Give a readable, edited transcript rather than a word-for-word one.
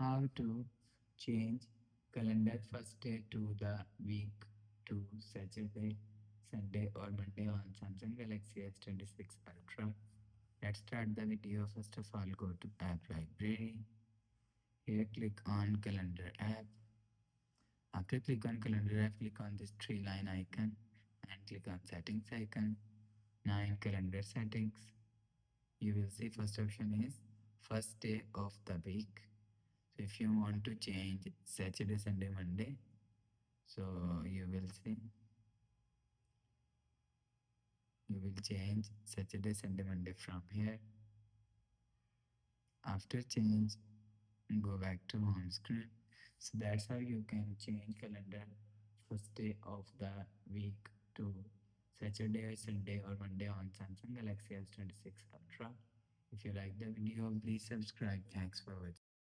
how to change calendar first day to the week to Saturday, Sunday or Monday on Samsung Galaxy S26 Ultra. Let's start the video. First of all, go to App Library. Here click on Calendar app. After click on Calendar app, click on this three line icon and click on Settings icon. Now in Calendar settings, you will see first option is first day of the week. So if you want to change Saturday, Sunday, Monday, so you will see you will change Saturday, Sunday, Monday from here. After change, go back to home screen. So that's how you can change calendar first day of the week to Saturday or Sunday or Monday on Samsung Galaxy S26 Ultra. If you like the video, please subscribe. Thanks for watching.